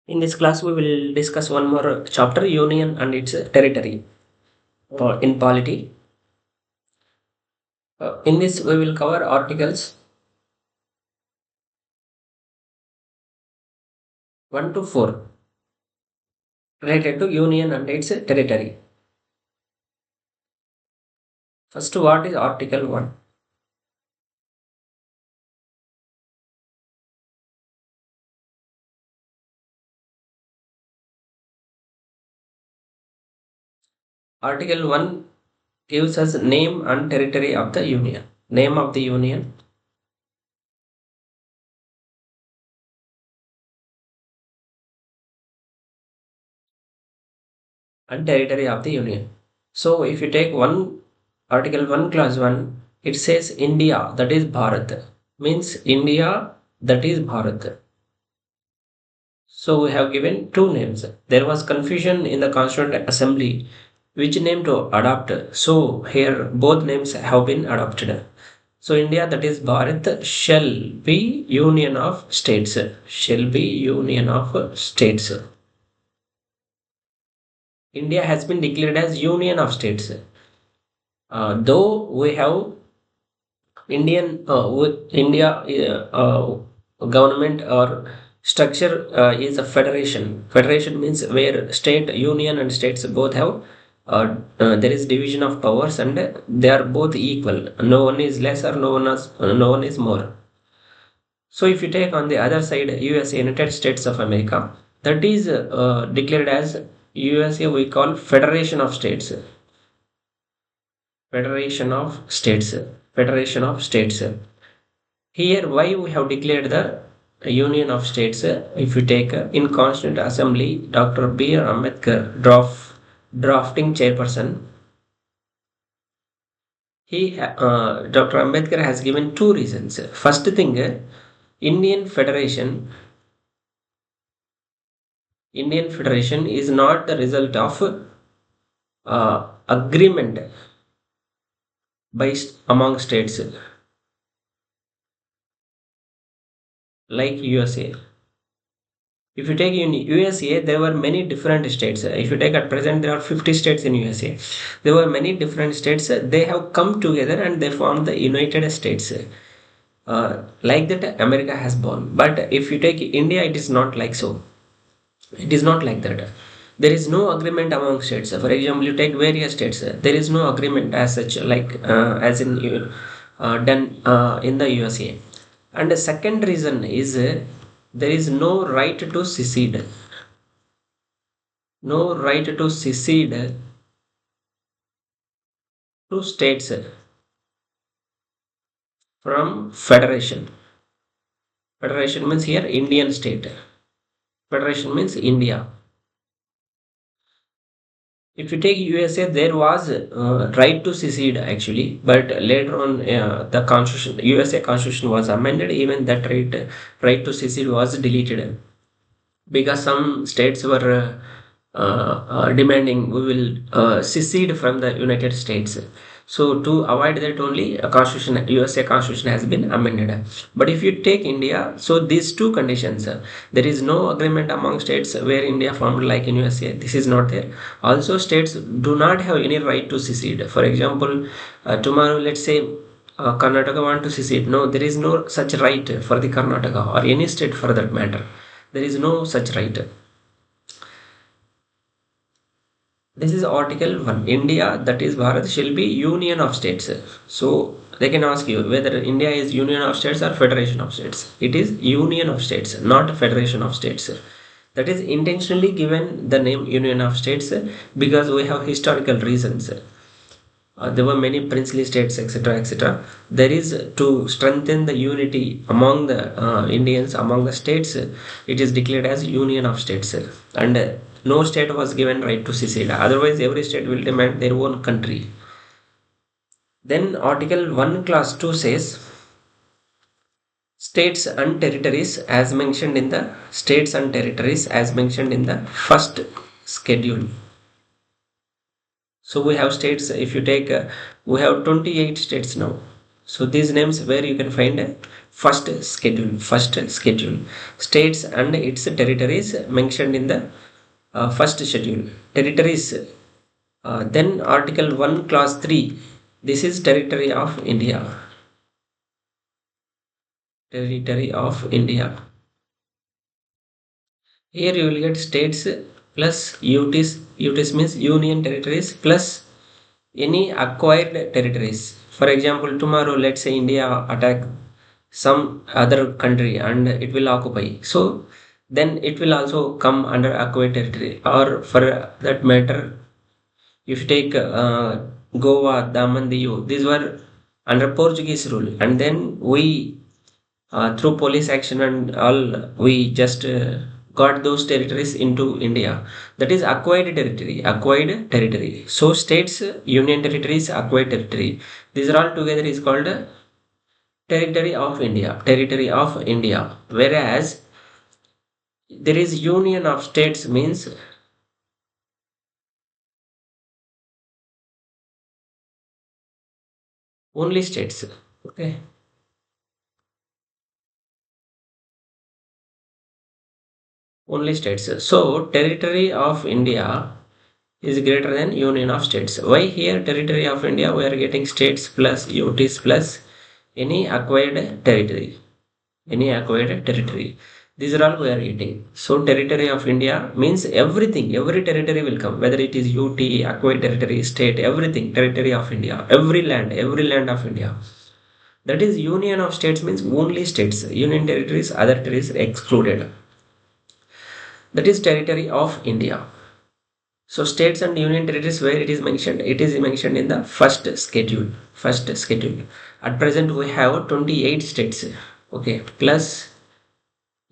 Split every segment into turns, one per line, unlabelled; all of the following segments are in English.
In this class, we will discuss one more chapter, Union and its territory in polity. In this, we will cover articles 1 to 4 related to Union and its territory. First, what is Article 1? Article 1 gives us name and territory of the Union. Name of the Union, and territory of the Union. So, if you take Article 1 Clause 1, it says India, that is Bharat, means India, that is Bharat. So we have given two names. There was confusion in the Constituent Assembly which name to adopt. So here both names have been adopted. So India, that is Bharat, shall be Union of States. Shall be Union of States. India has been declared as Union of States. Though we have India government or structure is a federation. Federation means where state, union, and states both have. There is division of powers, and they are both equal. No one is less, or no one is more. So, if you take on the other side, USA, United States of America, that is declared as USA. We call Federation of States. Federation of States. Federation of States. Here, why we have declared the Union of States? If you take in Constituent Assembly, Dr. B.R. Ambedkar, drafting chairperson, Dr. Ambedkar has given two reasons. First thing, Indian Federation is not the result of agreement among states like USA. If you take in USA, there were many different states. If you take at present, there are 50 states in USA. There were many different states. They have come together and they formed the United States. Like that, America has born. But if you take India, it is not like so. It is not like that. There is no agreement among states. For example, you take various states. There is no agreement as such, like as in done in the USA. And the second reason is there is no right to secede. No right to secede to states from federation. Federation means here Indian state. Federation means India. If you take USA, there was right to secede actually, but later on the constitution, USA constitution was amended. Even that right to secede was deleted because some states were demanding we will secede from the United States. So to avoid that only a constitution, USA constitution has been amended. But if you take India, so these two conditions, there is no agreement among states where India formed like in USA. This is not there. Also, states do not have any right to secede. For example, tomorrow, let's say Karnataka want to secede. No, there is no such right for the Karnataka or any state for that matter. There is no such right. This is Article 1. India, that is Bharat, shall be Union of States. So they can ask you whether India is Union of States or Federation of States. It is Union of States, not Federation of States. That is intentionally given the name Union of States because we have historical reasons. There were many princely states, etc., etc. There is to strengthen the unity among the Indians, among the states. It is declared as Union of States, and no state was given right to secede. Otherwise, every state will demand their own country. Then Article 1 Clause 2 says states and territories as mentioned in the first schedule. So we have states. If you take we have 28 states now. So these names where you can find a first schedule, states and its territories mentioned in the first schedule. Territories, then article 1 clause 3, this is territory of India. Territory of India. Here you will get states plus UTs. UTs means union territories plus any acquired territories. For example, tomorrow let's say India attack some other country and it will occupy, so then it will also come under acquired territory. Or for that matter, if you take Goa, Daman, Diu, these were under Portuguese rule, and then we through police action and all, we just got those territories into India. That is acquired territory. Acquired territory. So states, union territories, acquired territory, these are all together is called territory of India. Territory of India. Whereas there is union of states means only states. Okay. Only states. So territory of India is greater than union of states. Why here territory of India we are getting states plus UTs plus any acquired territory. Any acquired territory. These are all we are getting. So territory of India means everything, every territory will come, whether it is UT, acquired territory, state, everything, territory of India, every land of India. That is union of states means only states. Union territories, other territories excluded. That is territory of India. So states and union territories where it is mentioned in the first schedule. First schedule. At present we have 28 states. Okay, plus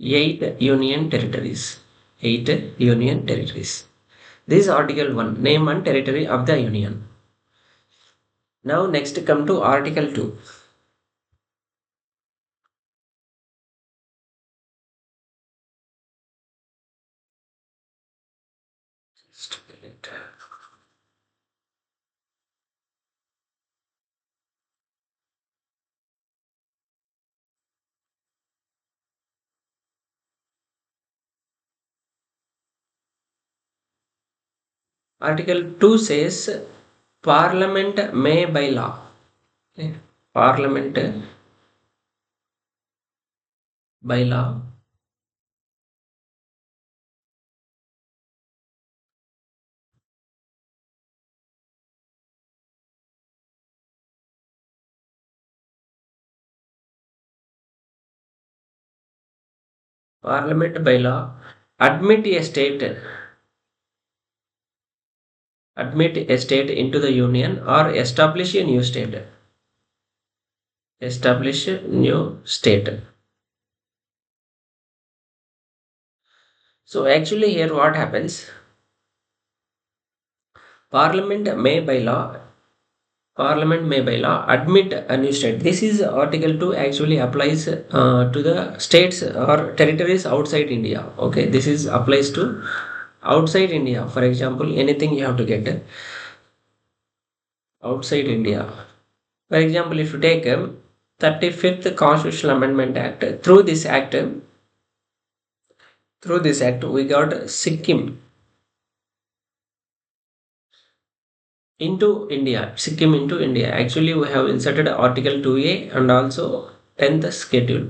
8 union territories. 8 union territories. This is Article 1, name and territory of the union. Now next come to Article 2. Just a minute. Article 2 says Parliament may by law. Okay. Parliament by law. Parliament by law admit a state into the union or establish a new state. Establish a new state. So actually here what happens? Parliament may by law admit a new state. This is Article 2 actually applies to the states or territories outside India. Okay, this is applies to outside India. For example, anything you have to get outside India. For example, if you take 35th Constitutional Amendment Act, through this act we got Sikkim into India. Sikkim into India. Actually, we have inserted Article 2A and also 10th schedule.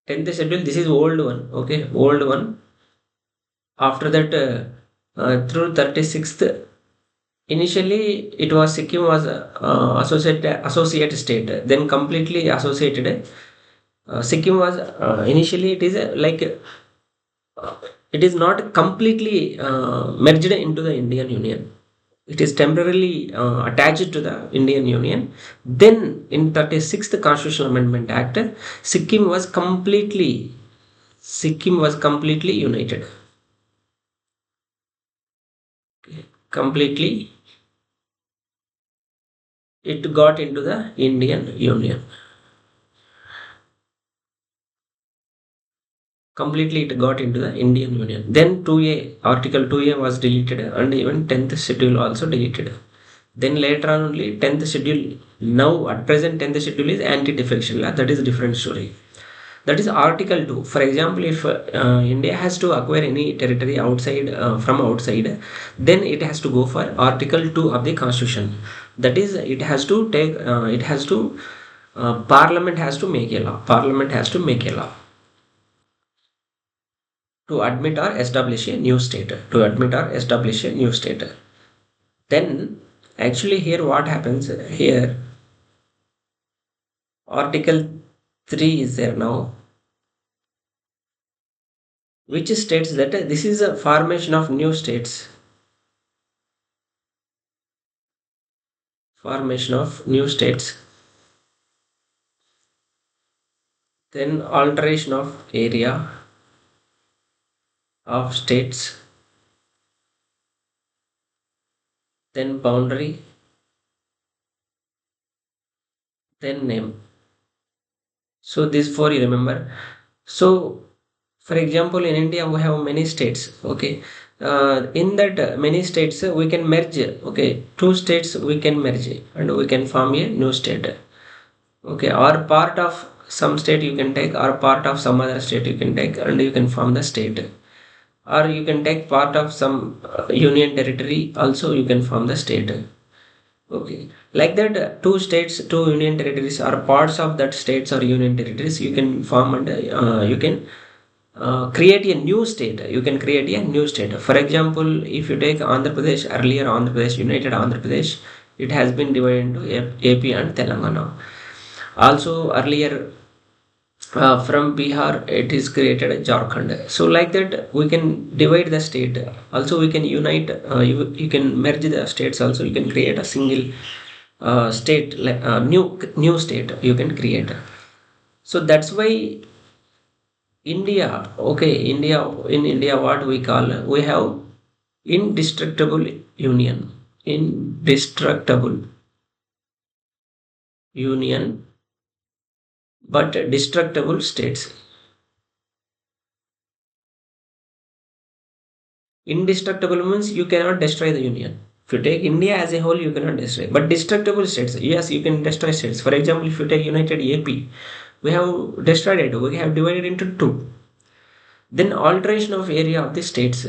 10th schedule, this is old one. Okay, old one. After that, through 36th, initially it was Sikkim was associate state, then completely associated. Sikkim was initially it is it is not completely merged into the Indian Union. It is temporarily attached to the Indian Union. Then in 36th Constitutional Amendment Act, Sikkim was completely united. Completely it got into the Indian Union. Completely it got into the Indian Union. Then 2A, Article 2A was deleted and even 10th schedule also deleted. Then later on only 10th schedule. Now at present 10th schedule is anti-defection law. That is a different story. That is Article 2. For example, if India has to acquire any territory outside from outside, then it has to go for Article 2 of the Constitution. That is, it has to take. It has to. Parliament has to make a law. Parliament has to make a law to admit or establish a new state. To admit or establish a new state. Then, actually, here what happens here? Article 3 is there now, which states that this is a formation of new states. Formation of new states. Then alteration of area of states. Then boundary. Then name. So these four you remember. So for example, in India we have many states. Okay. In that many states we can merge. Okay, two states we can merge and we can form a new state. Okay, or part of some state you can take, or part of some other state you can take, and you can form the state. Or you can take part of some union territory, also you can form the state. Okay, like that, two states, two union territories, or parts of that states or union territories, you can form and you can create a new state. You can create a new state. For example, if you take Andhra Pradesh, earlier Andhra Pradesh, United Andhra Pradesh, it has been divided into AP and Telangana. Also earlier from Bihar it is created Jharkhand. So like that we can divide the state. Also we can unite. You can merge the states. Also you can create a single state, like new state you can create. So that's why India. Okay, in India what we call, we have indestructible union. Indestructible union, but destructible states. Indestructible means you cannot destroy the union. If you take India as a whole, you cannot destroy. But destructible states, yes, you can destroy states. For example, if you take United AP, we have destroyed it. We have divided into two. Then alteration of area of the states.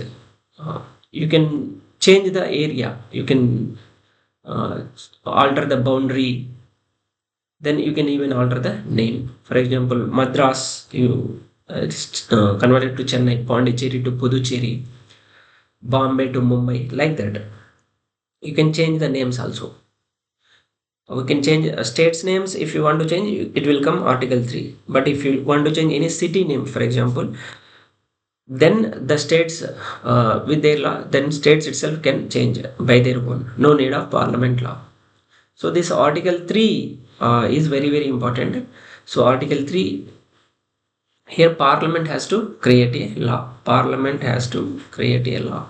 You can change the area. You can alter the boundary. Then you can even alter the name. For example, Madras, you converted to Chennai, Pondicherry to Puducherry, Bombay to Mumbai, like that. You can change the names also. We can change states names. If you want to change, it will come Article 3. But if you want to change any city name, for example, then the states with their law, then states itself can change by their own. No need of parliament law. So this Article 3 is very very important. So Article 3, here Parliament has to create a law. Parliament has to create a law.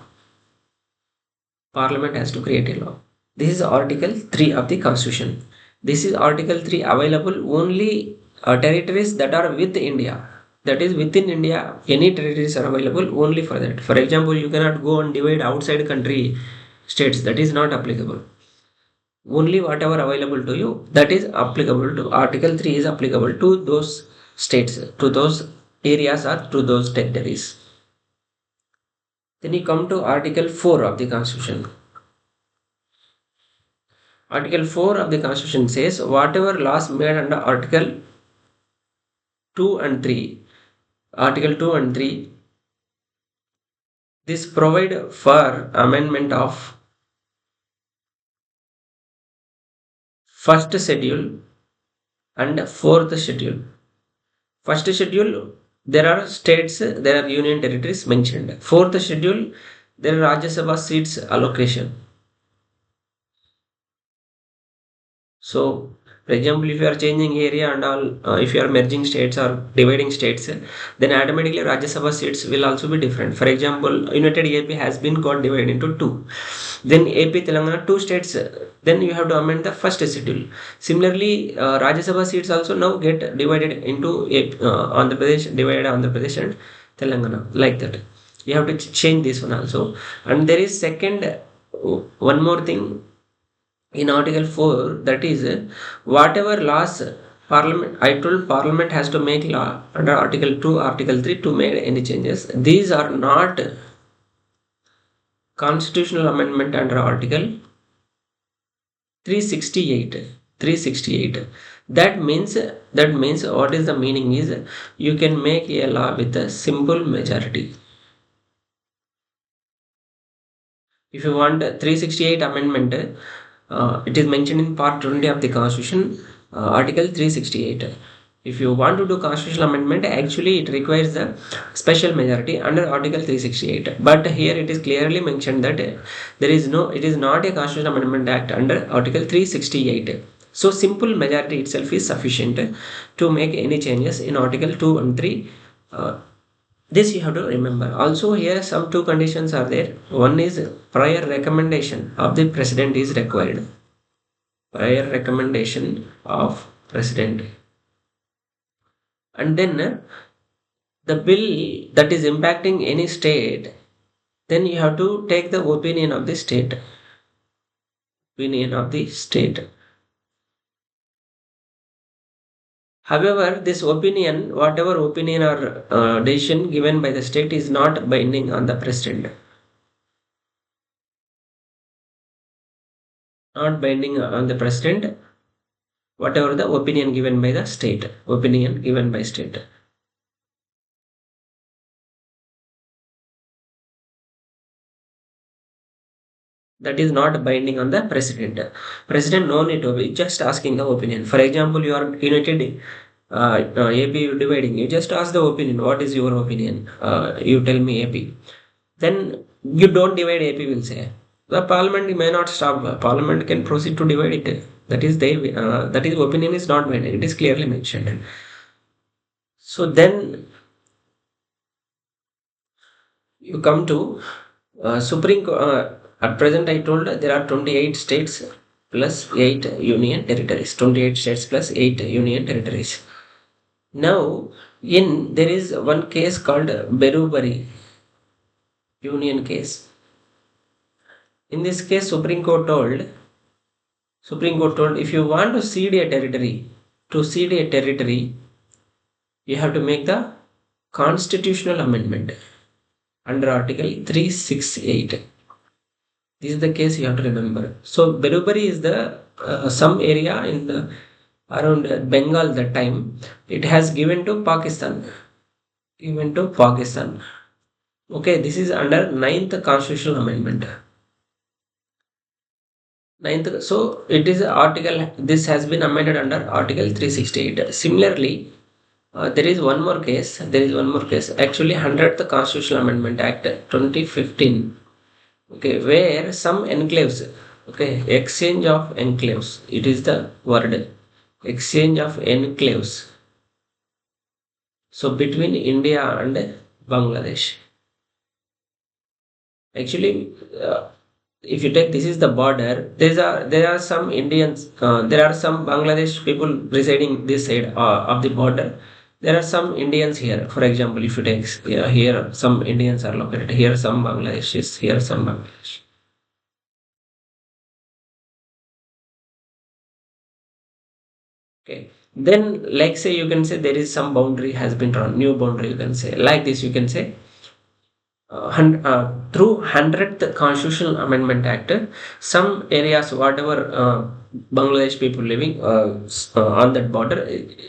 Parliament has to create a law. This is Article 3 of the Constitution. This is Article 3 available only territories that are with India. That is within India, any territories are available only for that. For example, you cannot go and divide outside country states. That is not applicable. Only whatever available to you, that is applicable to Article 3 is applicable to those states, to those areas, or to those territories. Then you come to Article 4 of the Constitution. Article 4 of the Constitution says whatever laws made under Article 2 and 3, Article 2 and 3, this provide for amendment of first schedule and fourth schedule. First schedule, there are states, there are union territories mentioned. Fourth schedule, there are Rajya Sabha seats allocation. So, for example, if you are changing area and all, if you are merging states or dividing states, then automatically Rajya Sabha seats will also be different. For example, United AP has been got divided into two. Then AP Telangana, two states, then you have to amend the first schedule. Similarly, Rajya Sabha seats also now get divided into Andhra Pradesh, divided Andhra Pradesh and Telangana, like that. You have to change this one also. And there is second, one more thing. in Article 4, that is, whatever laws Parliament, I told Parliament has to make law under Article 2, Article 3 to make any changes. These are not constitutional amendment under Article 368. 368. That means what is the meaning is, you can make a law with a simple majority. If you want 368 amendment, it is mentioned in part 20 of the Constitution, Article 368. If you want to do constitutional amendment, actually it requires the special majority under Article 368. But here it is clearly mentioned that it is not a constitutional amendment act under Article 368. So simple majority itself is sufficient to make any changes in Article 2 and 3. This you have to remember. Also here some two conditions are there. One is prior recommendation of the president is required. Prior recommendation of president. And then the bill that is impacting any state, then you have to take the opinion of the state. Opinion of the state. However, this opinion, whatever opinion or decision given by the state, is not binding on the president. Not binding on the president, whatever the opinion given by the state. Opinion given by state. That is not binding on the president. President no need to be just asking the opinion. For example, you are united AP dividing. You just ask the opinion. What is your opinion? You tell me AP. Then you don't divide, AP will say. The parliament may not stop. Parliament can proceed to divide it. That is opinion is not binding. It is clearly mentioned. So then you come to Supreme Court. At present, I told there are 28 states plus 8 union territories. 28 states plus 8 union territories. Now, there is one case called Berubari Union case. In this case, Supreme Court told if you want to cede a territory, you have to make the constitutional amendment under Article 368. This is the case you have to remember. So Berubari is the some area in around Bengal that time. It has given to Pakistan. Okay, this is under 9th constitutional amendment. So it is article. This has been amended under Article 368. Similarly, there is one more case. Actually, 100th Constitutional Amendment Act 2015. Okay, where some enclaves. Okay, exchange of enclaves. It is the word. Exchange of enclaves. So between India and Bangladesh. Actually, if you take, this is the border. There are some Indians. There are some Bangladesh people residing this side of the border. There are some Indians here. For example, if you take here, some Indians are located here. Some Bangladeshis here. Some Bangladesh. Okay. Then, like say, you can say there is some boundary has been drawn. New boundary, you can say like this. You can say. Through 100th Constitutional Amendment Act, some areas, whatever Bangladesh people living on that border,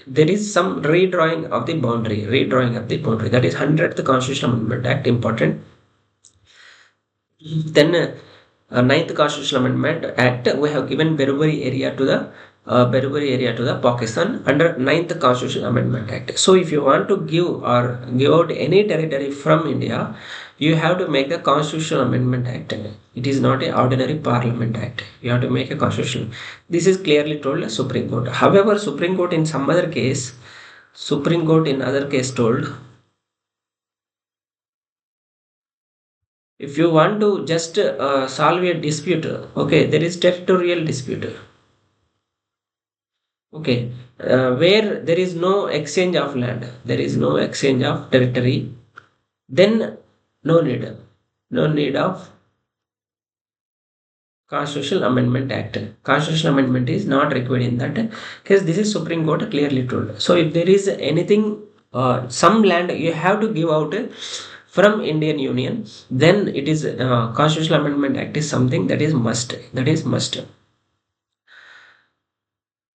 there is some redrawing of the boundary. That is 100th Constitutional Amendment Act, important. Then 9th Constitutional Amendment Act, we have given Berubari area to the Pakistan under 9th Constitutional Amendment Act. So if you want to give out any territory from India, you have to make a Constitutional Amendment Act. It is not an ordinary Parliament Act. You have to make a constitutional. This is clearly told Supreme Court. However, Supreme Court in other case told, if you want to just solve a dispute, okay, there is territorial dispute. Okay, where there is no exchange of land, there is no exchange of territory, then no need of Constitutional Amendment Act. Constitutional amendment is not required in that case. This is Supreme Court clearly told. So if there is anything, some land you have to give out from Indian Union, then it is Constitutional Amendment Act is something that is must. That is must.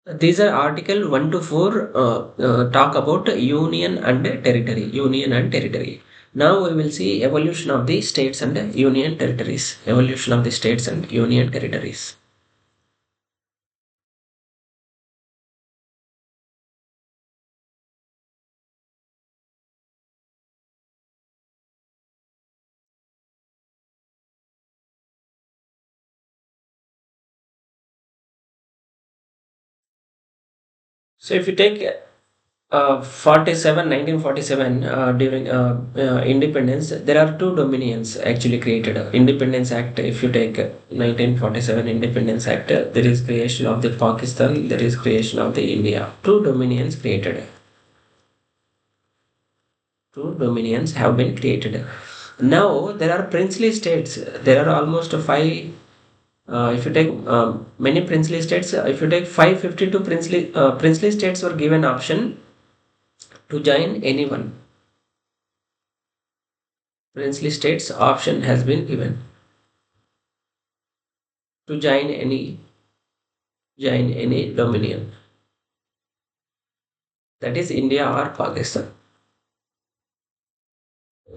These are Article 1 to 4 talk about union and territory. Union and territory. Now we will see evolution of the states and union territories. Evolution of the states and union territories. So if you take 1947, during independence, there are two dominions actually created. Independence Act, if you take 1947 Independence Act, there is creation of the Pakistan, there is creation of the India. Two dominions created. Two dominions have been created. Now there are princely states. There are almost five. If you take many princely states, if you take 552 princely states were given option to join anyone. Princely states option has been given to join any dominion. That is India or Pakistan.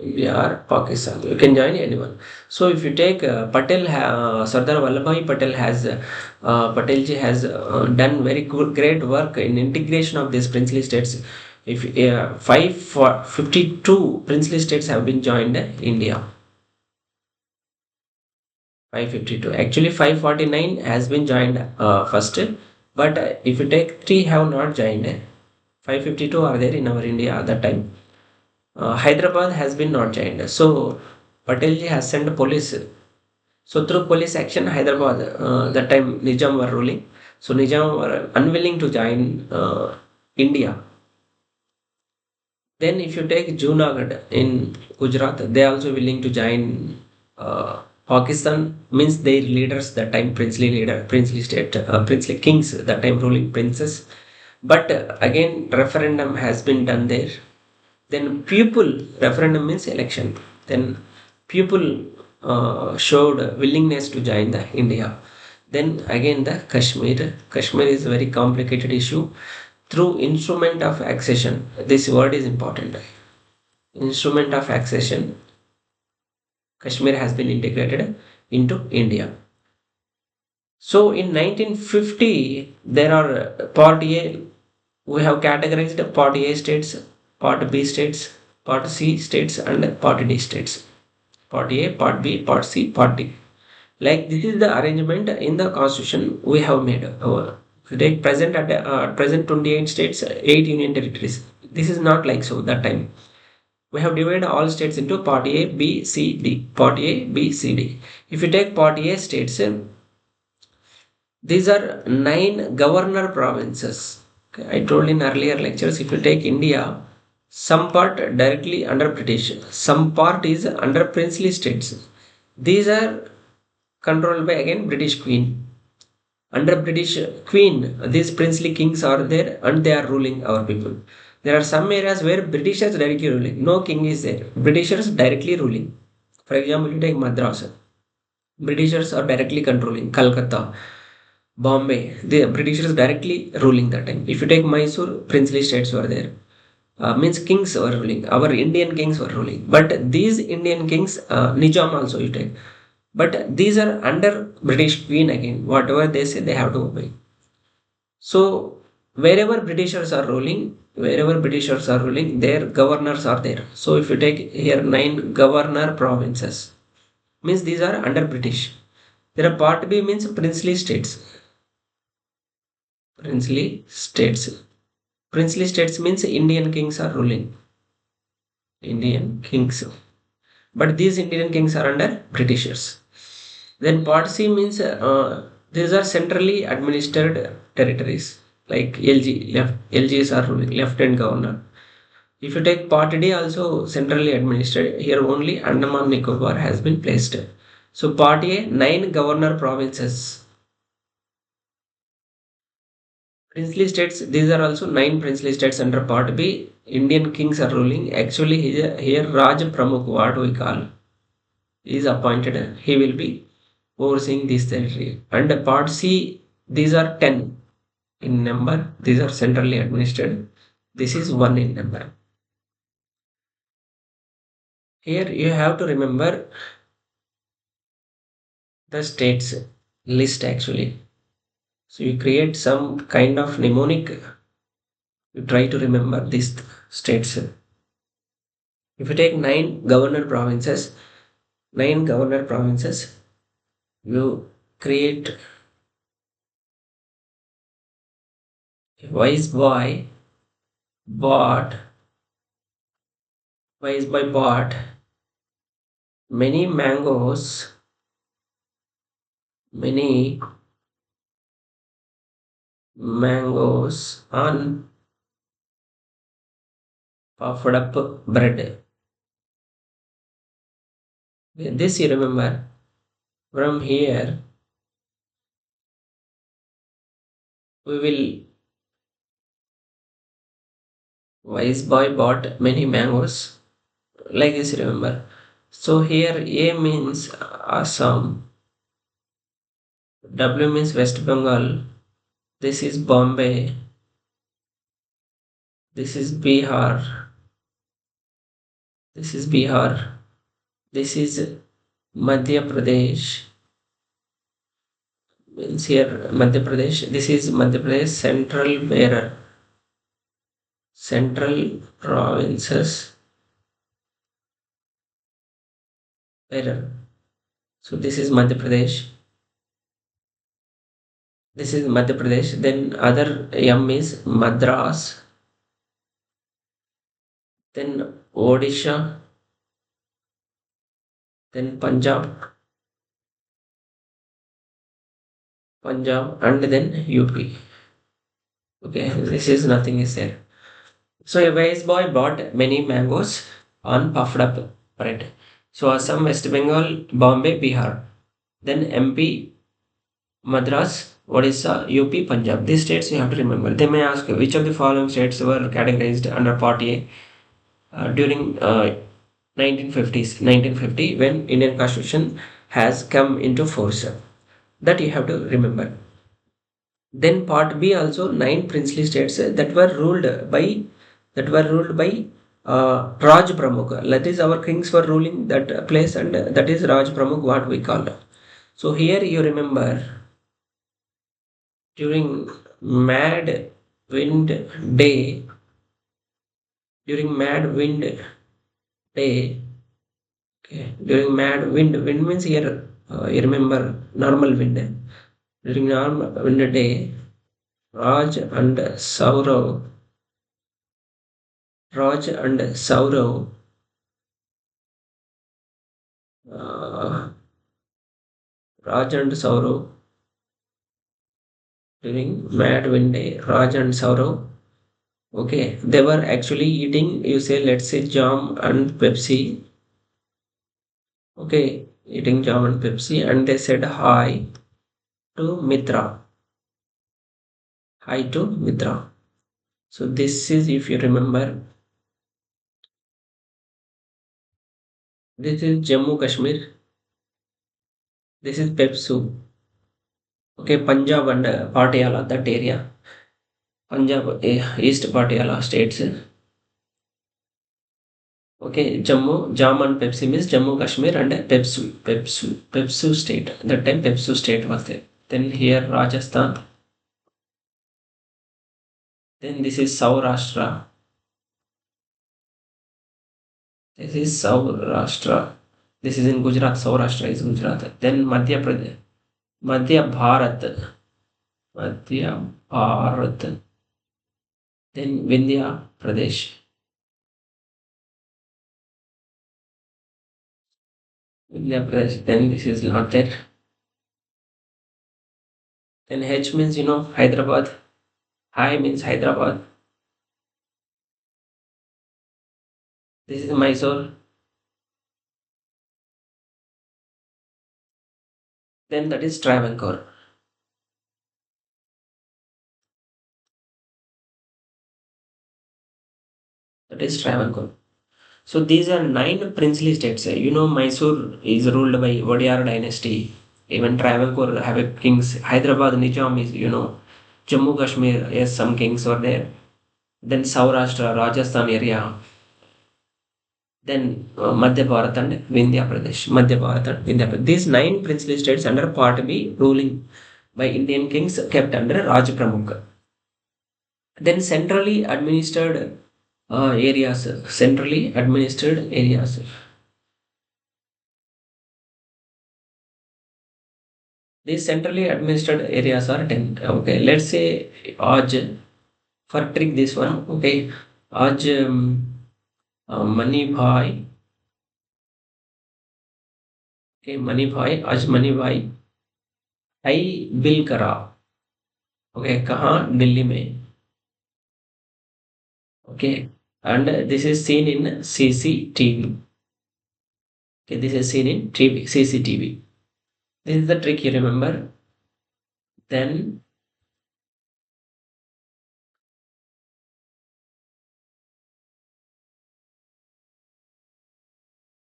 India or Pakistan. You can join anyone. So if you take Sardar Vallabhbhai Patel has Patelji has done very good, great work in integration of these princely states. If 52 princely states have been joined India. 552. Actually, 549 has been joined first, but if you take 3 have not joined. 552 are there in our India at that time. Hyderabad has been not joined. So Patelji has sent police. So through police action, Hyderabad that time Nizam were ruling. So Nizam were unwilling to join India. Then if you take Junagadh in Gujarat, they are also willing to join Pakistan. Means their leaders that time princely state, princely kings that time ruling princes. But again referendum has been done there. Then referendum means election. Then people showed willingness to join the India. Then again the Kashmir. Kashmir is a very complicated issue. Through instrument of accession, this word is important. Instrument of accession, Kashmir has been integrated into India. So in 1950, there are Part A. We have categorized Part A states, Part B states, Part C states, and Part D states. Part A, Part B, Part C, Part D. Like this is the arrangement in the constitution we have made. If you take present 28 states, 8 union territories. This is not like so that time. We have divided all states into Part A, B, C, D. Part A, B, C, D. If you take Part A states, these are 9 governor provinces. Okay, I told in earlier lectures, if you take India, some part directly under British, some part is under princely states. These are controlled by again British Queen. Under British Queen, these princely kings are there and they are ruling our people. There are some areas where Britishers directly ruling. No king is there. Britishers directly ruling. For example, you take Madras. Britishers are directly controlling. Calcutta, Bombay. The Britishers directly ruling that time. If you take Mysore, princely states were there. Means kings were ruling. Our Indian kings were ruling. But these Indian kings, Nizam also you take. But these are under British Queen again. Whatever they say, they have to obey. So wherever Britishers are ruling, their governors are there. So if you take here 9 governor provinces, means these are under British. There are Part B means princely states. Princely states. Princely states means Indian kings are ruling. Indian kings. But these Indian kings are under Britishers. Then Part C means these are centrally administered territories like LG, LGs are ruling, Lieutenant Governor. If you take Part D also centrally administered, here only Andaman Nicobar has been placed. So part A, 9 governor provinces. Princely states, these are also 9 princely states under part B. Indian kings are ruling. Actually, here Raj Pramukh, what we call, is appointed. He will be overseeing this territory. And part C, these are 10 in number. These are centrally administered. This is 1 in number. Here you have to remember the states list actually. So you create some kind of mnemonic. You try to remember these states. If you take 9 governor provinces, you create Viceroy bought Viceroy bought many many mangoes on puffed up bread. This you remember. From here we will Viceroy bought many mangoes. Like this remember. So here A means Assam, W means West Bengal, this is Bombay, this is Bihar, this is Bihar, this is Madhya Pradesh, means here Madhya Pradesh, this is Madhya Pradesh central bearer, central provinces bearer. So this is Madhya Pradesh, this is Madhya Pradesh, then other M is Madras, then Odisha, then Punjab, and then UP. Okay, this is nothing is there. So a wise boy bought many mangoes on puffed up bread. So Assam, West Bengal, Bombay, Bihar. Then MP, Madras, Odisha, UP, Punjab. These states you have to remember. They may ask which of the following states were categorized under Part A during 1950s, 1950 when Indian Constitution has come into force. That you have to remember. Then part B also 9 princely states that were ruled by Raj Pramukh. That is our kings were ruling that place, and that is Raj Pramukh what we call. So here you remember during Mad Wind Day, during Mad Wind Day, okay, during Mad Wind means here you remember normal wind. During normal wind day, Raj and Saurav Raj and Saurav, uh, Raj and Saurav during Mad Wind Day, Raj and Saurav, okay, they were actually eating, you say, let's say, jam and Pepsi, okay, eating jam and Pepsi, and they said to Mitra, hi to Mitra. So this is, if you remember, this is Jammu Kashmir, this is Pepsu, okay, Punjab and Patiala, that area. Punjab, East Patiala states. Okay, Jammu, Jam and Pepsi means Jammu Kashmir and Pepsu state. That time Pepsu state was there. Then here Rajasthan. Then this is Saurashtra. This is Saurashtra. This is in Gujarat. Saurashtra is Gujarat. Then Madhya Pradesh. Madhya Bharat. Madhya Bharat. Then Vindhya Pradesh. Vindhya Pradesh. Then this is not there. Then H means Hyderabad. Hi means Hyderabad. This is Mysore. Then that is Travancore. That is Travancore. So these are 9 princely states. You know, Mysore is ruled by Wadiyar dynasty. Even Travancore have a kings. Hyderabad Nizam is, Jammu Kashmir, yes, some kings were there. Then Saurashtra, Rajasthan area. Then Madhya Bharat and Vindhya Pradesh. Madhya Bharat and Vindhya Pradesh. These 9 princely states under Part B ruling by Indian kings kept under Raj Pramukh. Then centrally administered areas. These centrally administered areas are 10. Okay, let's say Aj, for trick this one, okay, Aj Mani Bhai, okay, Mani Bhai, Aj Mani Bhai, I bill करा, okay, कहाँ दिल्ली में, okay, and this is seen in CCTV. Okay, this is seen in CCTV. This is the trick you remember. Then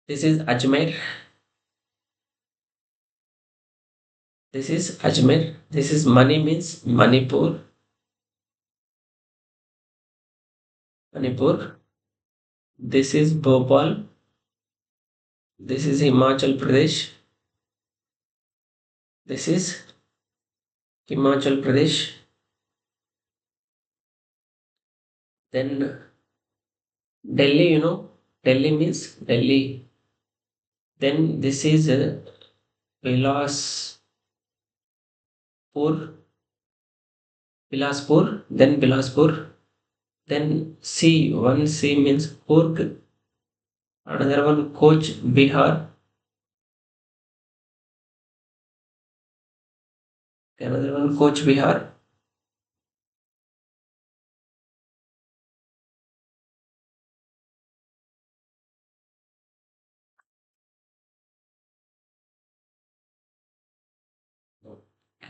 this is Ajmer. This is Ajmer. This is Mani means Manipur. Manipur. This is Bhopal. This is Himachal Pradesh. This is Himachal Pradesh. Then Delhi, Delhi means Delhi. Then this is Bilaspur. Bilaspur. Then Bilaspur. Then C. One C means Kurg. Another one Koch Bihar. Another one Koch Bihar.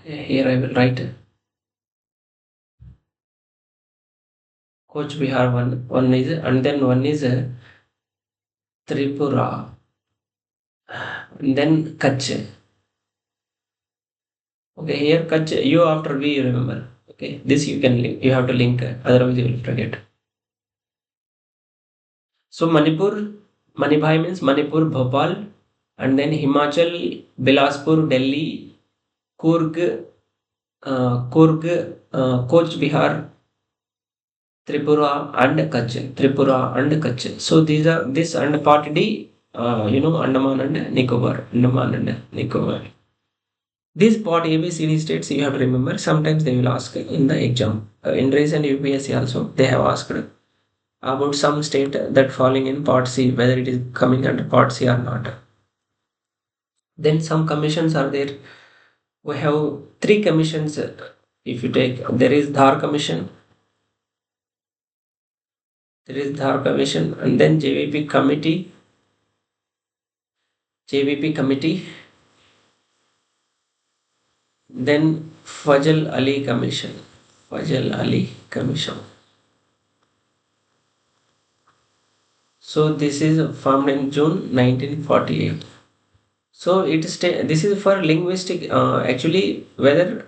Here I will write Koch Bihar one is, and then one is Tripura, and then Kutch. Okay, here Kutch, you after V you remember. Okay, this you can link, you have to link, otherwise you will forget. So Manipur, Manibhai means Manipur, Bhopal, and then Himachal, Bilaspur, Delhi, Koch Bihar, Tripura and Kutch. Tripura and Kutch. So these are this and part D, Andaman and Nicobar. Andaman and Nicobar. These part ABCD states you have to remember. Sometimes they will ask in the exam. In recent UPSC also they have asked about some state that falling in part C, whether it is coming under part C or not. Then some commissions are there. We have 3 commissions. If you take, there is Dhar Commission, and then JVP committee, then Fajal Ali Commission. So this is formed in June 1948. So this is for linguistic, actually whether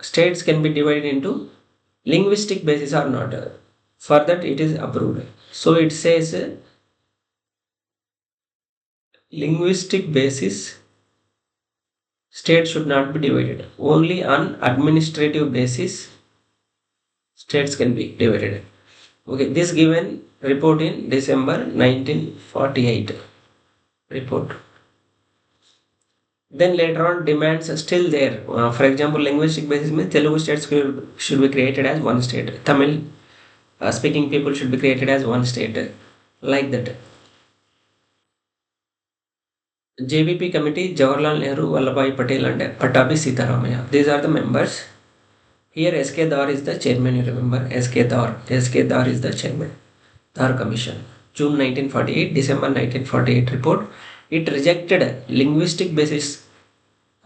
states can be divided into linguistic basis or not. For that it is approved. So it says linguistic basis states should not be divided. Only on administrative basis states can be divided. Okay, this given report in December 1948 report. Then later on demands are still there. For example, linguistic basis means Telugu states should be created as one state. Tamil speaking people should be created as one state. Like that. JVP committee, Jawaharlal Nehru, Vallabhbhai Patel and Pattabhi Sitaramaya. These are the members. Here SK Dar is the chairman, you remember. SK Dar is the chairman. Dar Commission. June 1948, December 1948 report. It rejected linguistic basis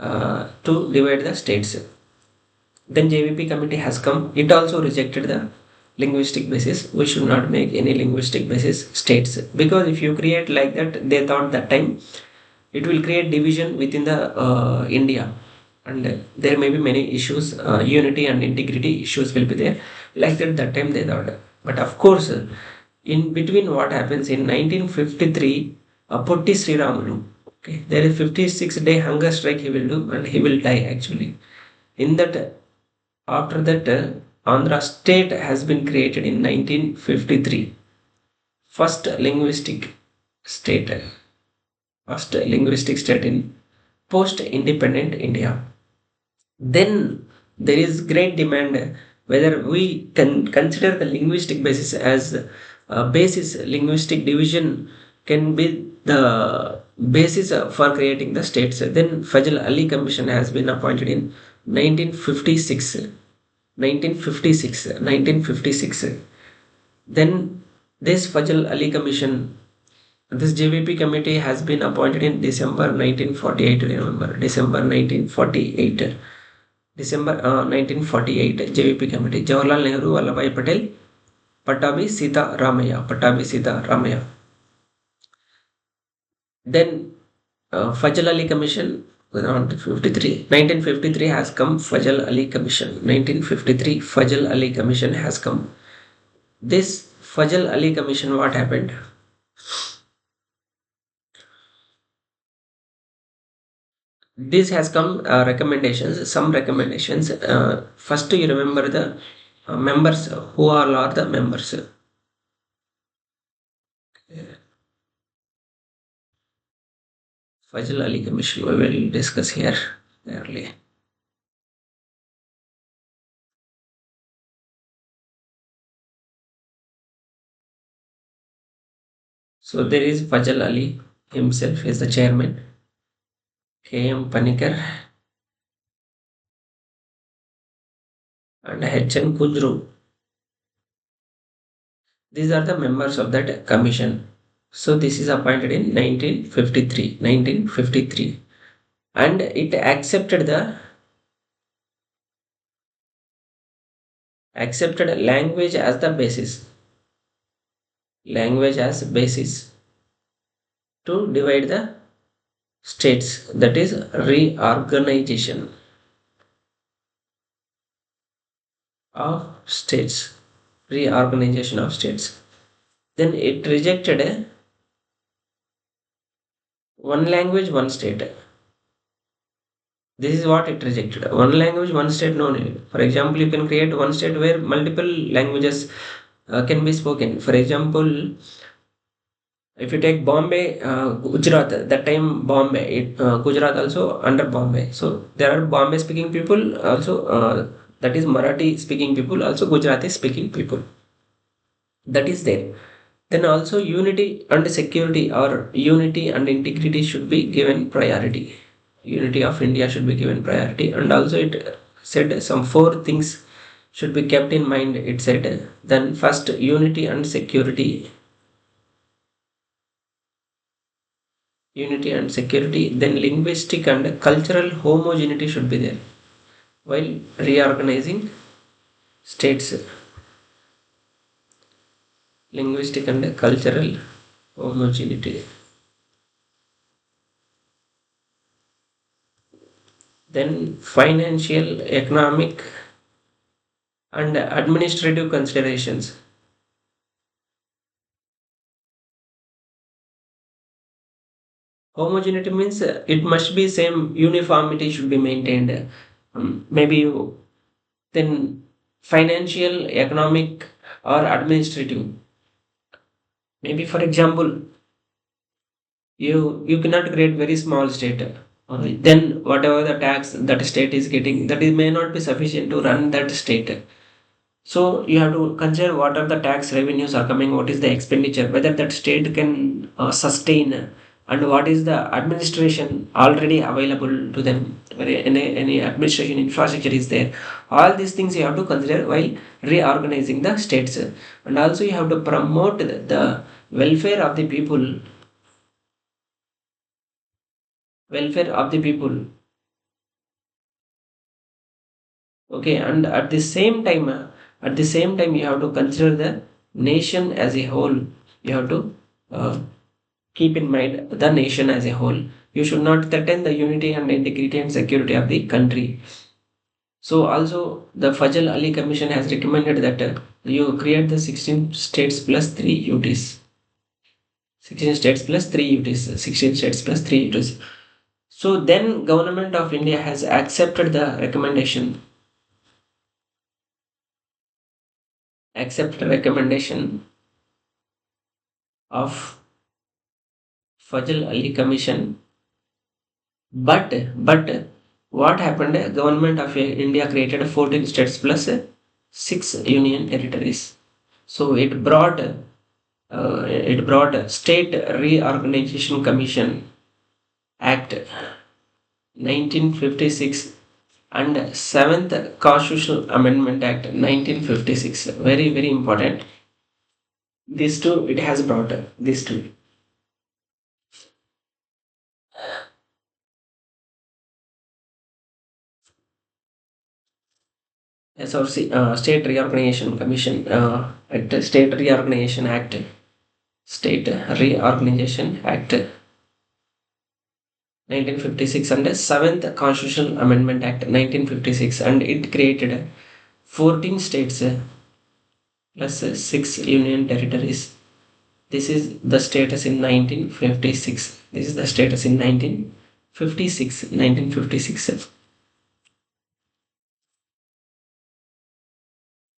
to divide the states. Then JVP committee has come. It also rejected the linguistic basis. We should not make any linguistic basis states, because if you create like that, they thought that time it will create division within the India, and there may be many issues, unity and integrity issues will be there. Like that time they thought. But of course, in between what happens in 1953, Potti Sri Ramulu, okay, there is 56-day hunger strike he will do and he will die actually. In that, after that, Andhra state has been created in 1953. First linguistic state, first linguistic state in post-independent India. Then there is great demand whether we can consider the linguistic basis as a basis, linguistic division can be the basis for creating the states. Then Fajal Ali Commission has been appointed in 1956. 1956. Then this Fajal Ali Commission, this JVP committee has been appointed in December 1948. Remember, December 1948. December 1948 JVP committee. Jawaharlal Nehru, Vallabhbhai Patel, Patabi Sita Ramaya. Then Fajal Ali Commission, 1953 has come. Fajal Ali Commission. 1953 Fajal Ali Commission has come. This Fajal Ali Commission, what happened? This has come recommendations, some recommendations. First, you remember the members, who all are the members. Fajal Ali Commission, we will discuss here early. So there is Fajal Ali himself is the chairman. K.M. Panikar and H.N. Kujru. These are the members of that commission. So this is appointed in 1953, and it accepted language as the basis. Language as basis to divide the states, that is reorganization of states. Reorganization of states. Then it rejected one language, one state. This is what it rejected. One language, one state, no need. For example, you can create one state where multiple languages can be spoken. For example, if you take Bombay, Gujarat, that time Bombay, Gujarat also under Bombay. So there are Bombay speaking people, also that is Marathi speaking people, also Gujarati speaking people. That is there. Then also unity and security, or unity and integrity, should be given priority. Unity of India should be given priority. And also it said some 4 things should be kept in mind. It said, then first, unity and security. Unity and security. Then linguistic and cultural homogeneity should be there while reorganizing states. Linguistic and cultural homogeneity. Then financial, economic and administrative considerations. Homogeneity means it must be same, uniformity should be maintained. Then financial, economic or administrative. Maybe for example, you cannot create very small state. Then whatever the tax that state is getting, that may not be sufficient to run that state. So you have to consider what are the tax revenues are coming, what is the expenditure, whether that state can sustain, and what is the administration already available to them, whether any administration infrastructure is there. All these things you have to consider while reorganizing the states. And also you have to promote the welfare of the people. Welfare of the people. Okay, and at the same time, you have to consider the nation as a whole. You have to uh, keep in mind the nation as a whole. You should not threaten the unity and integrity and security of the country. So also the Fajal Ali Commission has recommended that you create the 16 states plus 3 UTs. 16 states plus 3 UTs. 16 states plus 3 UTs. So then government of India has accepted the recommendation of Fajal Ali Commission. But what happened? Government of India created 14 states plus 6 union territories. So it brought State Reorganization Commission Act 1956 and 7th Constitutional Amendment Act 1956. Very, very important. These two, it has brought these two. SRC, State Reorganization Commission, State Reorganization Act, State Reorganization Act 1956 and 7th Constitutional Amendment Act 1956, and it created 14 states plus 6 union territories. This is the status in 1956. This is the status in 1956. 1956.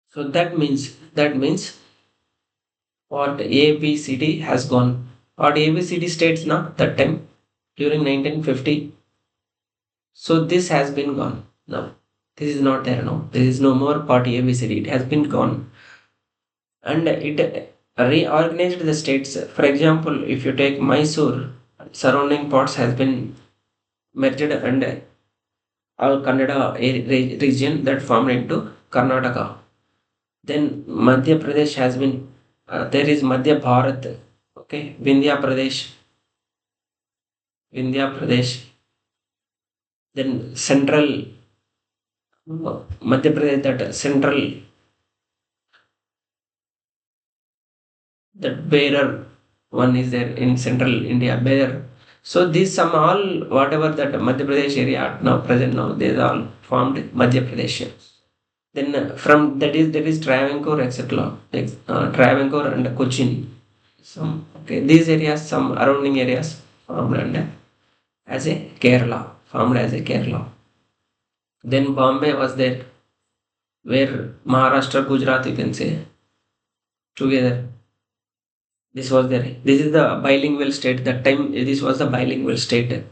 So that means what ABCD has gone. What ABCD states now that time during 1950. So this has been gone now. This is not there now. There is no more party ABCD. It has been gone, and it reorganized the states. For example, if you take Mysore, surrounding parts has been merged, and all Kannada region that formed into Karnataka. Then Madhya Pradesh has been there is Madhya Bharat, okay, Vindhya Pradesh. Then central Madhya Pradesh, that central, that bearer one is there in central India, bearer. So these some all whatever that Madhya Pradesh area now present now, they are all formed Madhya Pradesh. Then from that is there is Travancore, etc. Like Travancore and Cochin. Some, okay, these areas, some surrounding areas formed and as a Kerala, formed as a Kerala. Then Bombay was there, where Maharashtra, Gujarat, you can say together. This was there. This is the bilingual state. That time this was the bilingual state.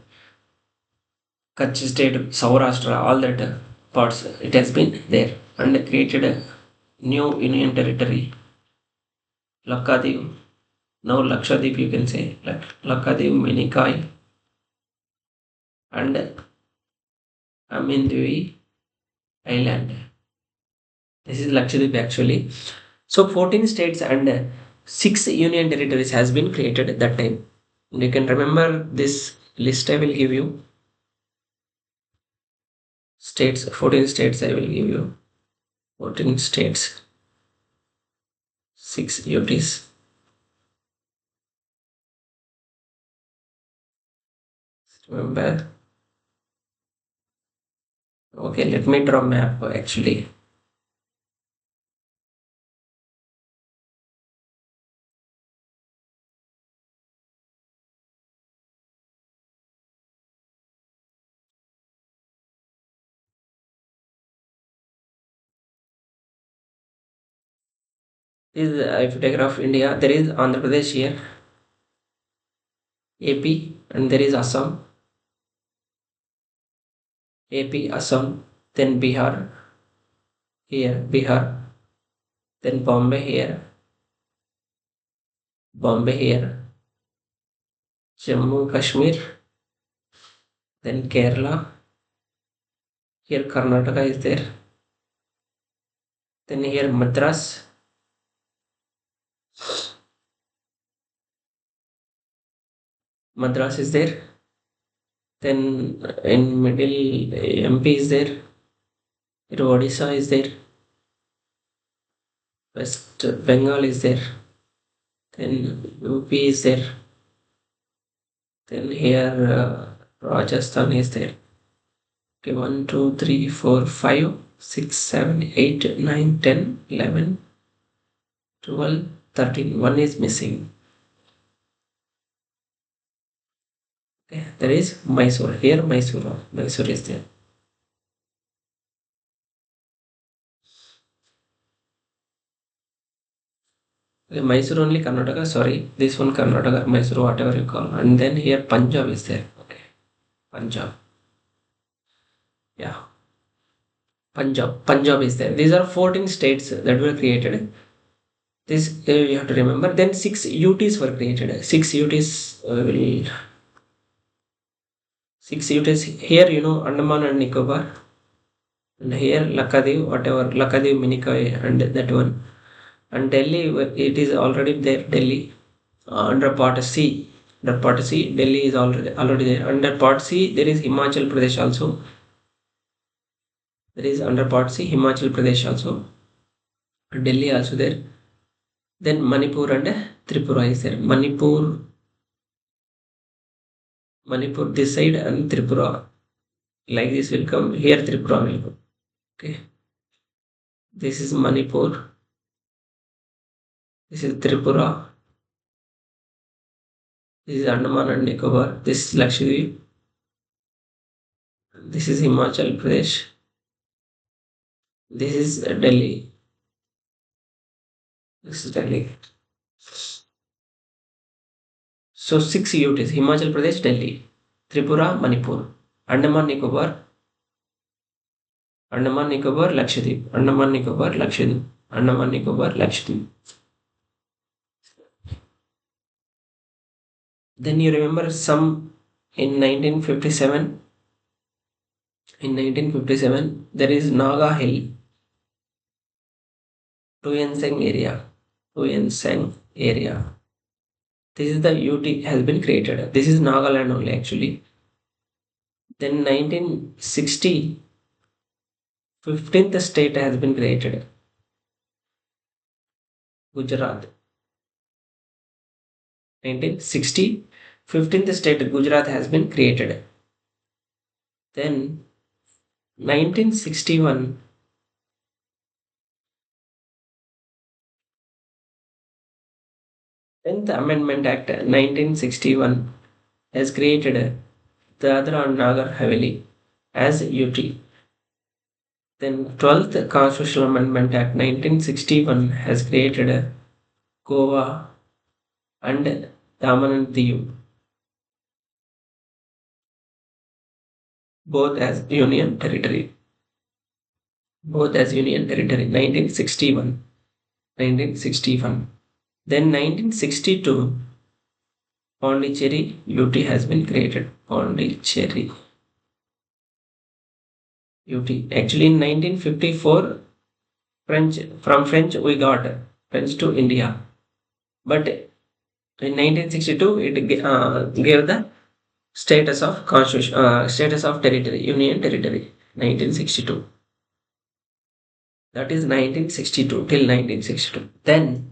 Kutch state, Saurashtra, all that parts. It has been there and created a new union territory. Lakadiv. Now Lakshadweep, you can say, like Lakadiv, Minikai, and Amindui Island. This is Lakshadweep actually. So 14 states and 6 union territories has been created at that time. And you can remember this list I will give you. States, 14 states I will give you. 14 states, 6 UTs. Remember. Okay, let me draw map actually. This is a photograph of India. There is Andhra Pradesh here, AP, and there is Assam, AP, Assam, then Bihar, here, Bihar, then Bombay here, Jammu, Kashmir, then Kerala, here Karnataka is there, then here Madras, Madras is there, then in middle MP is there, Here Odisha is there. West Bengal is there. Then UP is there. Then here Rajasthan is there. Okay, 1, 2, 3, 4, 5, 6, 7, 8, 9, 10, 11, 12, 13. One is missing. Okay, there is Mysore. Here Mysore. Mysore is there. Okay, Mysore only Karnataka. Sorry, this one Karnataka, Mysore, whatever you call. And then here Punjab is there. Okay, Punjab. Yeah, Punjab is there. These are 14 states that were created. This you have to remember. Then 6 UTs were created. 6 UTs will 6 UTs here. Andaman and Nicobar, and here Lakadiv, whatever Lakadiv, Minicoy, and that one. And Delhi, it is already there. Delhi under Part C. Under Part C, Delhi is already there. Under Part C, there is Himachal Pradesh also. There is under Part C, Himachal Pradesh also. Delhi also there. Then Manipur and Tripura is there. Manipur this side, and Tripura. Like this will come. Here Tripura will come. Okay. This is Manipur. This is Tripura. This is Andaman and Nicobar. This is Lakshadweep. This is Himachal Pradesh. This is Delhi. This is Delhi. So 6 UTs: Himachal Pradesh, Delhi, Tripura, Manipur, Andaman Nicobar, Lakshadweep, Andaman Nicobar, Lakshadweep, Andaman Nicobar, Lakshadweep. Then you remember some in 1957. In 1957, there is Naga Hill, Tuyenseng area. This is the UT has been created. This is Nagaland only actually. Then 1960, 15th state has been created. Gujarat. 1960, 15th state Gujarat has been created. Then 1961, 10th Amendment Act 1961 has created Dadra and Nagar Haveli as UT. Then 12th Constitutional Amendment Act 1961 has created Goa and Daman and Diu, both as Union Territory. 1961. Then 1962, Pondicherry UT has been created. Pondicherry UT. Actually, in 1954, from French we got French to India, but in 1962 it gave the status of constitution, status of territory, Union Territory. 1962. That is 1962 till 1962. Then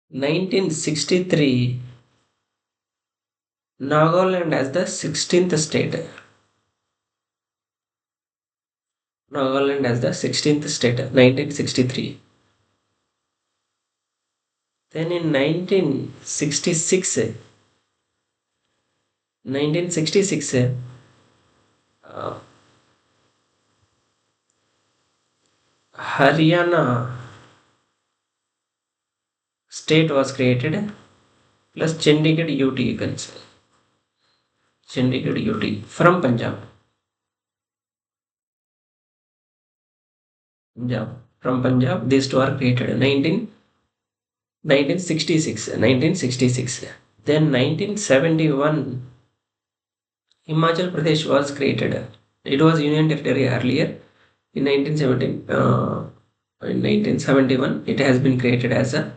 1963, Nagaland as the 16th state. Nagaland as the 16th state, 1963. Then in 1966, Haryana state was created, plus Chandigarh UT, you can say. Chandigarh UT from Punjab. From Punjab, these two are created. 1966. Then 1971, Himachal Pradesh was created. It was Union Territory earlier. In 1971, it has been created as a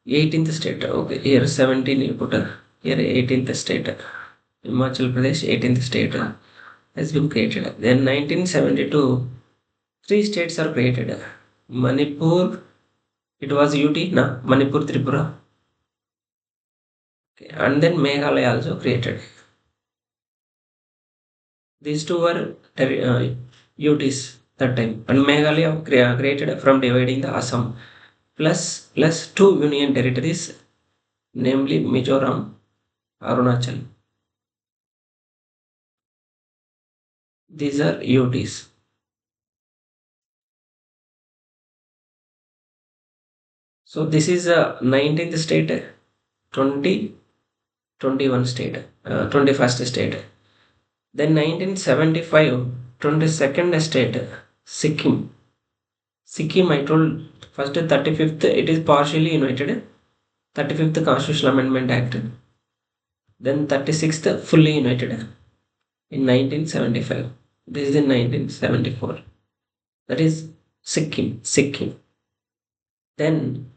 18th state. Okay, here 17 you put here 18th state. Himachal Pradesh 18th state. has been created. Then 1972, 3 states are created. Manipur, it was UT, na? Manipur, Tripura. Okay. And then Meghalaya also created. These two were UTs that time. And Meghalaya created from dividing the Assam. Plus 2 union territories, namely Mizoram, Arunachal. These are UTs. So this is a 19th state, 20, 21 state, 21st state. Then 1975, 22nd state, Sikkim. Sikkim, I told first 35th, it is partially united. 35th Constitutional Amendment Act. Then 36th, fully united in 1975. This is in 1974. That is Sikkim. Then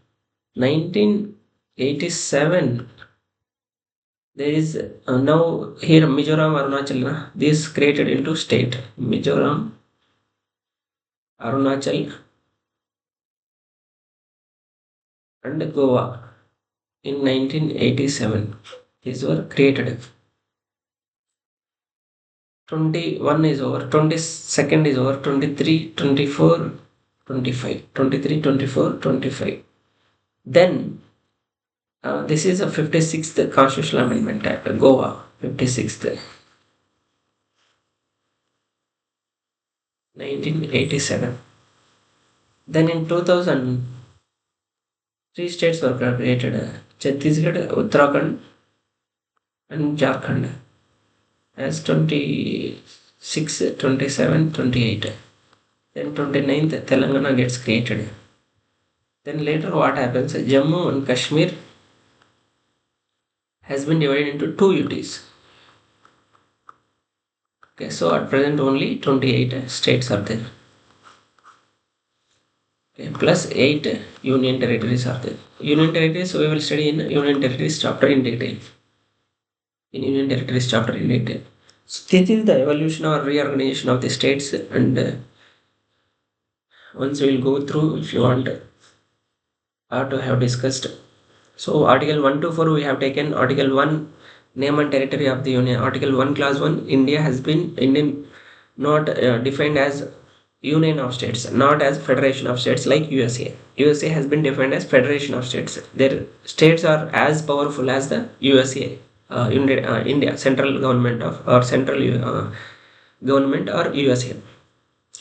1987, there is now here Mizoram, Arunachal. This created into state. Mizoram, Arunachal, and Goa in 1987. These were created. 21 is over, 22nd is over, 23, 24, 25. 23, 24, 25. Then this is a 56th Constitutional Amendment Act, Goa, 56th, 1987. Then in 2000, 3 states were created, Chhattisgarh, Uttarakhand, and Jharkhand, as 26, 27, 28. Then 29th, Telangana gets created. Then later what happens, Jammu and Kashmir has been divided into 2 UTs. Okay, so at present only 28 states are there. Okay, plus 8 union territories are there. Union territories, we will study in Union Territories chapter in detail. So this is the evolution or reorganization of the states, and once we will go through if you want to have discussed. So Article 1 to 4 we have taken. Article 1, name and territory of the union. Article 1 clause 1, India has been not defined as union of states, not as federation of states like USA. USA has been defined as federation of states. Their states are as powerful as the USA, India, central government of or central government or USA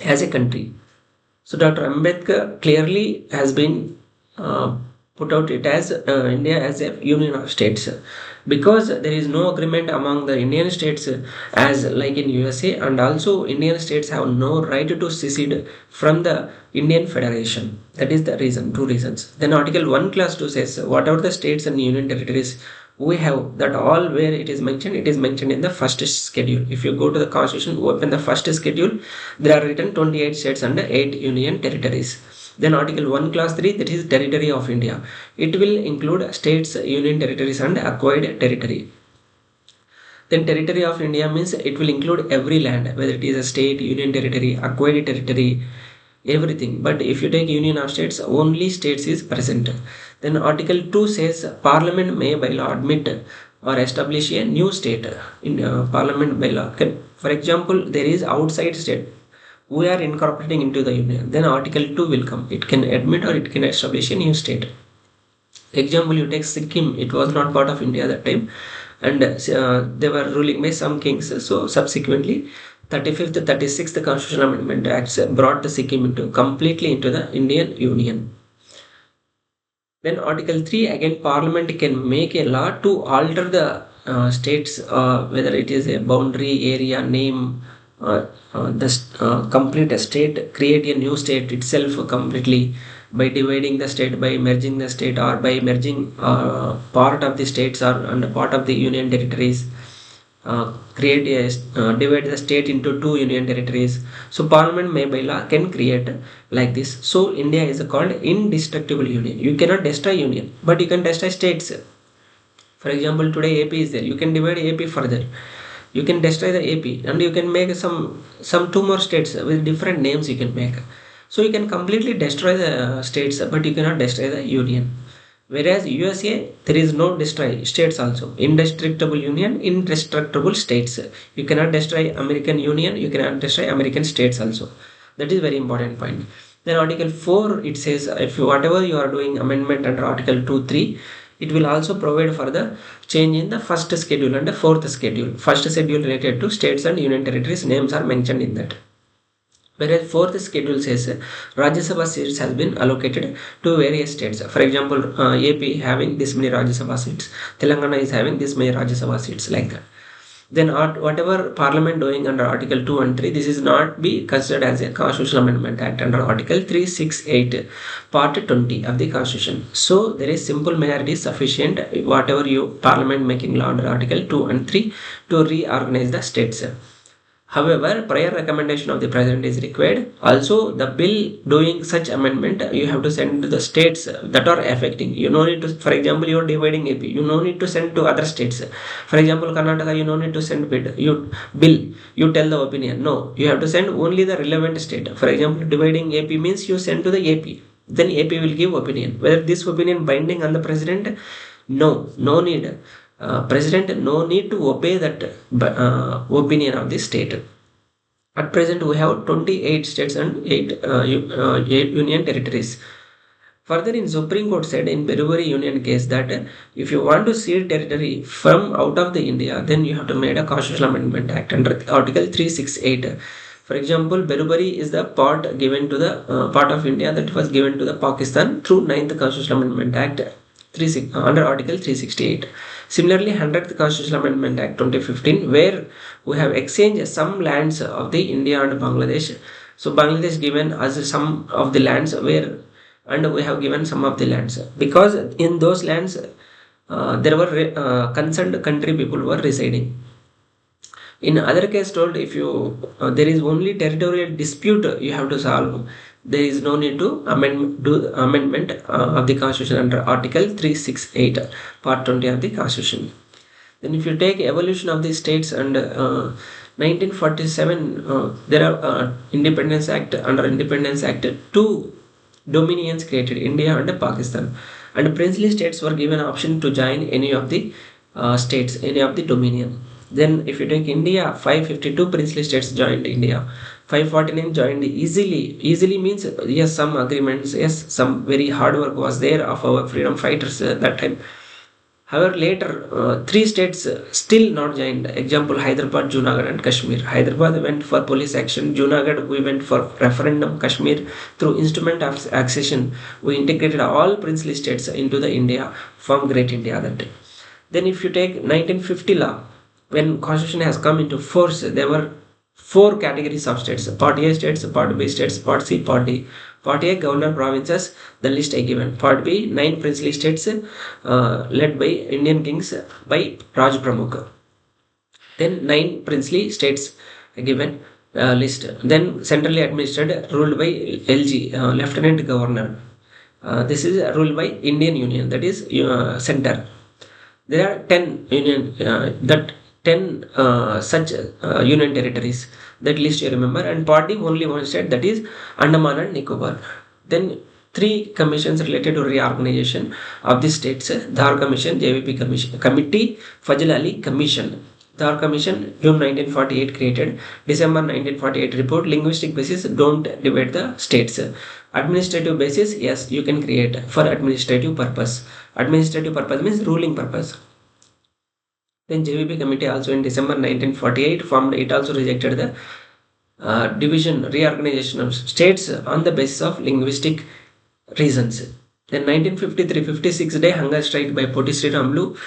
as a country. So Dr. Ambedkar clearly has been put out it as India as a union of states, because there is no agreement among the Indian states as like in USA, and also Indian states have no right to secede from the Indian Federation. That is the reason, 2 reasons. Then Article 1 clause 2 says whatever the states and union territories we have, that all where it is mentioned in the first schedule. If you go to the constitution, open the first schedule, there are written 28 states and 8 union territories. Then Article 1 clause 3, that is territory of India. It will include states, union territories and acquired territory. Then territory of India means it will include every land, whether it is a state, union territory, acquired territory, everything. But if you take union of states, only states is present. Then Article 2 says Parliament may by law admit or establish a new state in Parliament by law. For example, there is outside state, we are incorporating into the union, then Article 2 will come. It can admit or it can establish a new state. Example, you take Sikkim, it was not part of India that time, and they were ruling by some kings. So subsequently 35th, 36th Constitutional Amendment Acts brought the Sikkim completely into the Indian Union. Then Article 3, again Parliament can make a law to alter the states, whether it is a boundary, area, name, complete a state, create a new state itself completely by dividing the state, by merging the state, or by merging part of the states or and part of the union territories. Create divide the state into 2 union territories. So Parliament may by law can create like this. So India is called indestructible union. You cannot destroy union, but you can destroy states. For example, today AP is there, you can divide AP further. You can destroy the AP and you can make some two more states with different names you can make. So you can completely destroy the states, but you cannot destroy the union. Whereas USA, there is no destroy states also. Indestructible union, indestructible states. You cannot destroy American union, you cannot destroy American states also. That is very important point. Then Article 4, it says if whatever you are doing amendment under Article 2, 3, it will also provide for the change in the first schedule and the fourth schedule. First schedule related to states and union territories names are mentioned in that. Whereas fourth schedule says Rajya Sabha seats has been allocated to various states. For example, AP having this many Rajya Sabha seats, Telangana is having this many Rajya Sabha seats, like that. Then whatever Parliament doing under Article 2 and 3, this is not be considered as a Constitutional Amendment Act under Article 368 Part 20 of the Constitution. So there is simple majority sufficient whatever you Parliament making law under Article 2 and 3 to reorganize the states. However, prior recommendation of the President is required. Also, the bill doing such amendment, you have to send to the states that are affecting. You no need to, for example, you are dividing AP. You no need to send to other states. For example, Karnataka, you no need to send bill. You tell the opinion. No, you have to send only the relevant state. For example, dividing AP means you send to the AP. Then AP will give opinion. Whether this opinion binding on the President? No need. President no need to obey that opinion of the state. At present, we have 28 states and 8 union territories. Further, in Supreme Court said in Berubari Union case that if you want to cede territory from out of the India, then you have to make a Constitutional Amendment Act under Article 368. For example, Berubari is the part given to the part of India that was given to the Pakistan through 9th Constitutional Amendment Act under Article 368. Similarly, 100th Constitutional Amendment Act 2015, where we have exchanged some lands of the India and Bangladesh. So Bangladesh given us some of the lands and we have given some of the lands, because in those lands there were concerned country people were residing. In other case told, if you there is only territorial dispute you have to solve, there is no need to do amendment of the Constitution under Article 368 Part 20 of the Constitution. Then if you take evolution of the states and 1947 there are Independence Act, under Independence Act 2 dominions created, India and Pakistan, and princely states were given option to join any of the states, any of the dominion. Then if you take India, 552 princely states joined India, 549 joined easily means yes, some agreements, yes, some very hard work was there of our freedom fighters that time. However, later 3 states still not joined. Example, Hyderabad, Junagadh and Kashmir. Hyderabad went for police action, Junagadh we went for referendum, Kashmir through instrument of accession we integrated all princely states into the India, from Great India that time. Then if you take 1950 law, when Constitution has come into force, there were 4 categories of states: Part A states, Part B states, Part C, Part D. Part A, governor provinces, the list I given. Part B, 9 princely states led by Indian kings by Raj Pramukh. Then 9 princely states given list. Then centrally administered, ruled by LG, Lieutenant Governor. This is ruled by Indian Union, that is center. There are 10 union such union territories. That list you remember. And Part D, only one state, that is Andaman and Nicobar. Then 3 commissions related to reorganization of the states: Dhar Commission, JVP Committee, Fazil Ali Commission. Dhar Commission, June 1948 created, December 1948 report. Linguistic basis, don't divide the states. Administrative basis, yes, you can create for administrative purpose. Administrative purpose means ruling purpose. Then JVP committee also in December 1948 formed. It also rejected the division, reorganization of states on the basis of linguistic reasons. Then 1953 56 day hunger strike by Poti Sriramulu,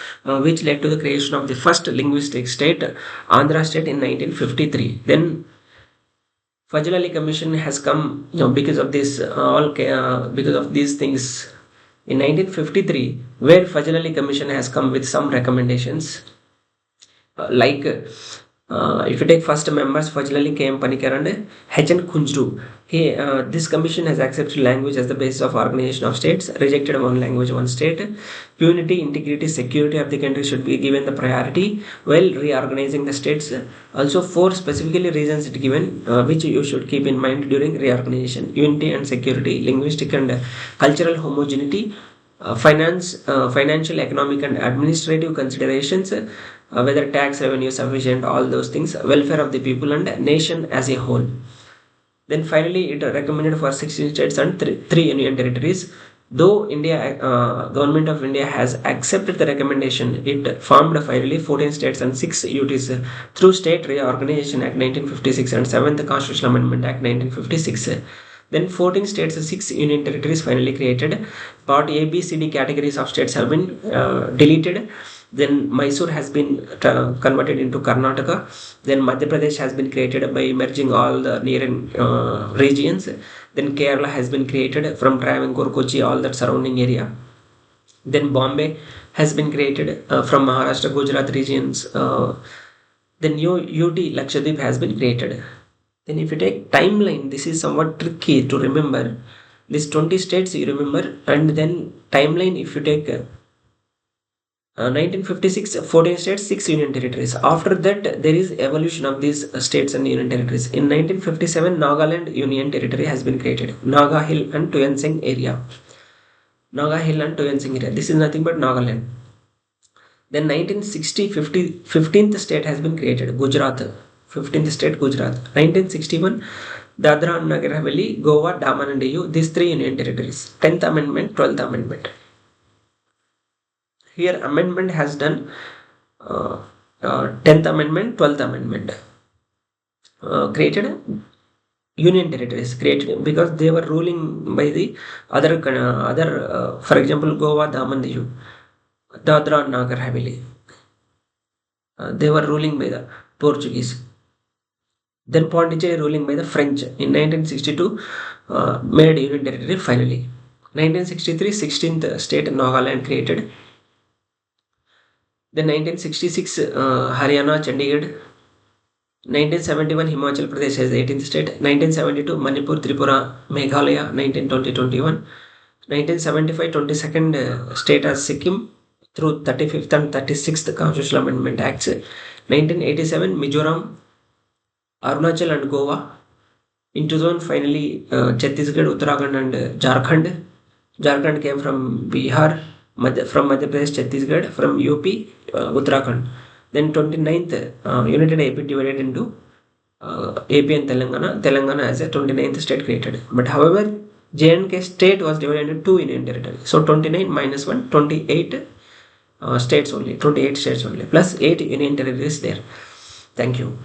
which led to the creation of the first linguistic state, Andhra state, in 1953. Then Fazil Ali Commission has come because of this because of these things in 1953, where Fazil Ali Commission has come with some recommendations like If you take first members, Fajlali K.M. Panikar and H.N. Kunjru. This commission has accepted language as the basis of organization of states, rejected one language, one state. Unity, integrity, security of the country should be given the priority while reorganizing the states. Also, 4 specifically reasons it given, which you should keep in mind during reorganization: unity and security, linguistic and cultural homogeneity, financial, economic, and administrative considerations, whether tax revenue sufficient, all those things, welfare of the people and nation as a whole. Then finally, it recommended for 16 states and 3 union territories. Though government of India has accepted the recommendation, it formed finally 14 states and 6 UTs through State Reorganization Act 1956 and 7th Constitutional Amendment Act 1956. Then 14 states, 6 union territories finally created. Part A, B, C, D categories of states have been deleted. Then Mysore has been converted into Karnataka. Then Madhya Pradesh has been created by merging all the near regions. Then Kerala has been created from Travancore, Kochi, all that surrounding area. Then Bombay has been created from Maharashtra, Gujarat regions. Then UT Lakshadweep has been created. Then if you take timeline, this is somewhat tricky to remember. These 20 states you remember, and then timeline if you take 1956, 14 states, 6 union territories. After that, there is evolution of these states and union territories. In 1957, Nagaland Union Territory has been created. Naga Hill and Tuyansing area. Naga Hill and Tuyansing area. This is nothing but Nagaland. Then 1960, 15th state has been created. Gujarat. 15th state, Gujarat. 1961, Dadra and Nagar Haveli, Goa, Daman and Diu. These 3 union territories. 10th Amendment, 12th Amendment. Here amendment has done 10th Amendment, 12th Amendment. Created union territories, created because they were ruling by the other for example, Goa, Daman, Diu, Dadra and Nagar Haveli. They were ruling by the Portuguese. Then Pondicherry ruling by the French. In 1962, made union territory finally. 1963, 16th state Nagaland created. Then 1966, Haryana, Chandigarh. 1971, Himachal Pradesh as 18th state. 1972, Manipur, Tripura, Meghalaya. 1920-21. 1975, 22nd state as Sikkim through 35th and 36th Constitutional Amendment Acts. 1987, Mizoram, Arunachal and Goa. In 2000, finally, Chhattisgarh, Uttarakhand and Jharkhand. Jharkhand came from Bihar. From Madhya Pradesh, Chhattisgarh, from UP, Uttarakhand. Then 29th, United AP divided into AP and Telangana. Telangana as a 29th state created. But however, J&K state was divided into 2 union territories. So 29 minus 1, 28 states only. 28 states only. Plus 8 union territories there. Thank you.